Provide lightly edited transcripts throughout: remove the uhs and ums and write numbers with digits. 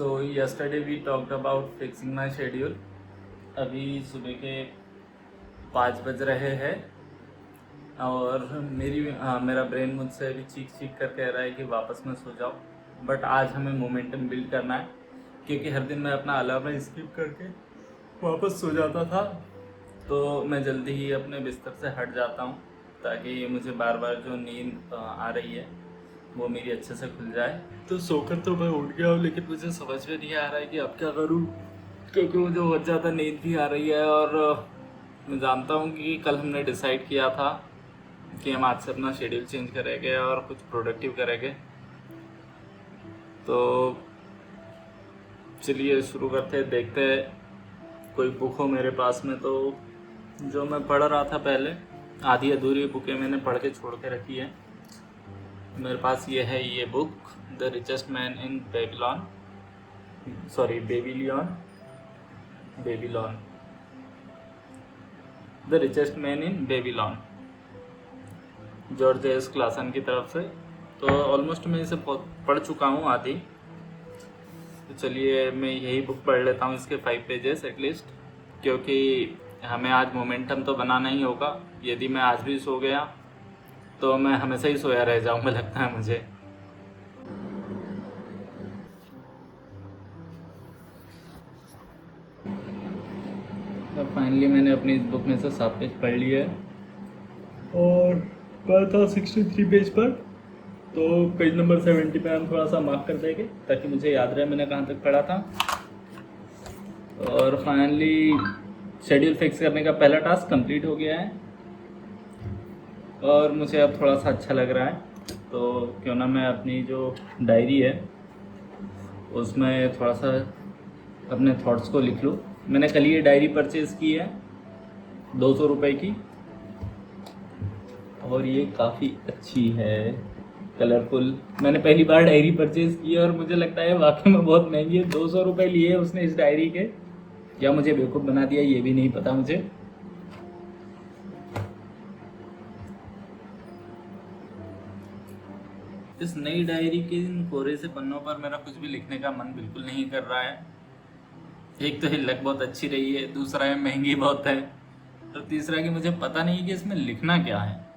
So yesterday we talked about fixing my schedule. अभी सुबह के 5 बज रहे हैं और मेरा ब्रेन मुझसे अभी चीख चीख कर कह रहा है कि वापस में सो जाओ। बट आज हमें मोमेंटम बिल्ड करना है, क्योंकि हर दिन मैं अपना अलार्म स्किप करके वापस सो जाता था। तो मैं जल्दी ही अपने बिस्तर से हट जाता हूँ ताकि मुझे बार बार जो नींद आ रही है वो मेरी अच्छे से खुल जाए। तो सोकर तो मैं उठ गया हूँ, लेकिन मुझे समझ में नहीं आ रहा है कि अब क्या करूँ, क्योंकि मुझे बहुत ज़्यादा नींद भी आ रही है। और मैं जानता हूँ कि कल हमने डिसाइड किया था कि हम आज से अपना शेड्यूल चेंज करेंगे और कुछ प्रोडक्टिव करेंगे। तो चलिए शुरू करते हैं, देखते हैं कोई बुक हो मेरे पास में तो जो मैं पढ़ रहा था पहले। आधी अधूरी बुकें मैंने पढ़ के छोड़ के रखी है। मेरे पास ये book the richest man in Babylon, Babylon the richest man in Babylon, George S Klaasen की तरफ से। तो ऑलमोस्ट मैं इसे पढ़ चुका हूँ आधी। तो चलिए मैं यही बुक पढ़ लेता हूँ, इसके 5 पेजेस एटलीस्ट, क्योंकि हमें आज मोमेंटम तो बनाना ही होगा। यदि मैं आज भी सो गया तो मैं हमेशा ही सोया रह जाऊँगा, लगता है मुझे। अब फाइनली मैंने अपनी इस बुक में से 7 पेज पढ़ लिए और मैं था 63 पेज पर। तो पेज नंबर 70 पे हम थोड़ा सा मार्क कर देंगे ताकि मुझे याद रहे मैंने कहाँ तक पढ़ा था। और फाइनली शेड्यूल फिक्स करने का पहला टास्क कंप्लीट हो गया है और मुझे अब थोड़ा सा अच्छा लग रहा है। तो क्यों ना मैं अपनी जो डायरी है उसमें थोड़ा सा अपने थॉट्स को लिख लूँ। मैंने कल ये डायरी परचेज़ की है 200 रुपये की, और ये काफ़ी अच्छी है, कलरफुल। मैंने पहली बार डायरी परचेज़ की है और मुझे लगता है वाकई में बहुत महंगी है। 200 रुपये लिए उसने इस डायरी के, या मुझे बेवकूफ़ बना दिया ये भी नहीं पता मुझे। इस नई डायरी के इन कोरे से पन्नों पर मेरा कुछ भी लिखने का मन बिल्कुल नहीं कर रहा है। एक तो ये लग बहुत अच्छी रही है, दूसरा है महंगी बहुत है, और तीसरा कि मुझे पता नहीं कि इसमें लिखना क्या है।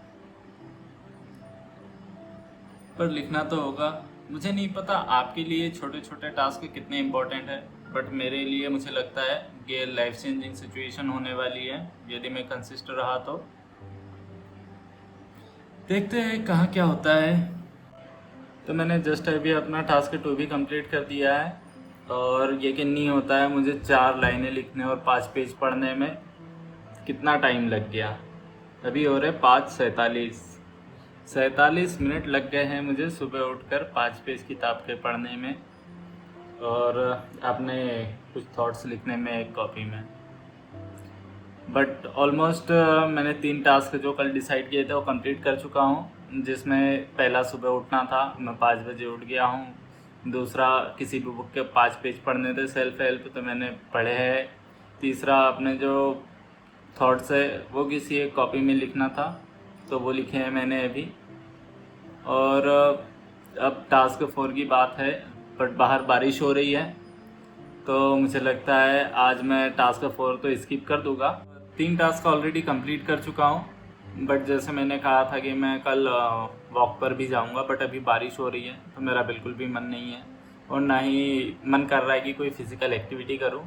पर लिखना तो होगा। मुझे नहीं पता आपके लिए छोटे छोटे टास्क कितने इम्पोर्टेंट है, बट मेरे लिए मुझे लगता है कि लाइफ चेंजिंग सिचुएशन होने वाली है यदि मैं कंसिस्ट रहा तो। देखते हैं कहाँ क्या होता है। तो मैंने जस्ट अभी अपना टास्क 2 भी कंप्लीट कर दिया है, और यकीन नहीं होता है मुझे 4 लाइनें लिखने और 5 पेज पढ़ने में कितना टाइम लग गया। अभी हो रहे 5:47 मिनट लग गए हैं मुझे सुबह उठकर 5 पेज किताब के पढ़ने में और अपने कुछ थॉट्स लिखने में एक कॉपी में। बट ऑलमोस्ट मैंने 3 टास्क जो कल डिसाइड किए थे वो कंप्लीट कर चुका हूँ, जिसमें पहला सुबह उठना था, मैं 5 बजे उठ गया हूँ। दूसरा किसी भी बुक के 5 पेज पढ़ने थे सेल्फ हेल्प, तो मैंने पढ़े हैं। तीसरा अपने जो थॉट्स है वो किसी एक कॉपी में लिखना था, तो वो लिखे हैं मैंने अभी। और अब टास्क 4 की बात है, बट बाहर बारिश हो रही है, तो मुझे लगता है आज मैं टास्क 4 तो स्किप कर दूंगा। 3 टास्क ऑलरेडी कंप्लीट कर चुका हूँ, बट जैसे मैंने कहा था कि मैं कल वॉक पर भी जाऊँगा, बट अभी बारिश हो रही है तो मेरा बिल्कुल भी मन नहीं है और ना ही मन कर रहा है कि कोई फिज़िकल एक्टिविटी करूँ।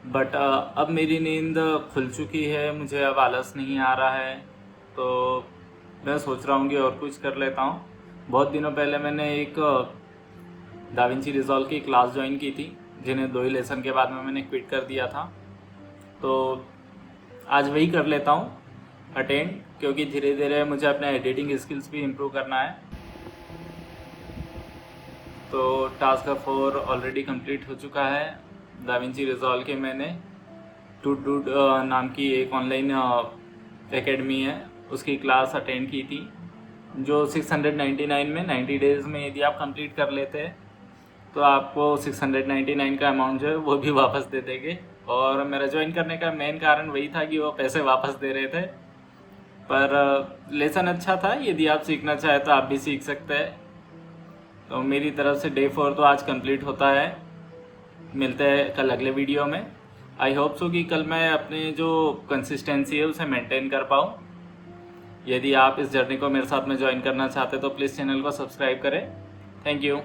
बट अब मेरी नींद खुल चुकी है, मुझे अब आलस नहीं आ रहा है, तो मैं सोच रहा हूँ कि और कुछ कर लेता हूँ। बहुत दिनों पहले मैंने एक डाविंची रिजॉल्व की क्लास ज्वाइन की थी, जिन्हें 2 ही लेसन के बाद में मैंने क्विट कर दिया था। तो आज वही कर लेता हूँ अटेंड, क्योंकि धीरे धीरे मुझे अपने एडिटिंग स्किल्स भी इम्प्रूव करना है। तो टास्क 4 ऑलरेडी कंप्लीट हो चुका है। डाविंची रिजॉल्व के मैंने टूड नाम की एक ऑनलाइन एकेडमी है उसकी क्लास अटेंड की थी, जो 699 में 90 डेज़ में यदि आप कंप्लीट कर लेते हैं तो आपको 699 का अमाउंट जो है वो भी वापस दे देंगे। और मेरा ज्वाइन करने का मेन कारण वही था कि वो पैसे वापस दे रहे थे। पर लेसन अच्छा था, यदि आप सीखना चाहें तो आप भी सीख सकते हैं। तो मेरी तरफ से डे 4 तो आज कंप्लीट होता है। मिलते हैं कल अगले वीडियो में। आई होप सो कि कल मैं अपनी जो कंसिस्टेंसी है उसे मेंटेन कर पाऊँ। यदि आप इस जर्नी को मेरे साथ में ज्वाइन करना चाहते तो प्लीज़ चैनल को सब्सक्राइब करें। Thank you.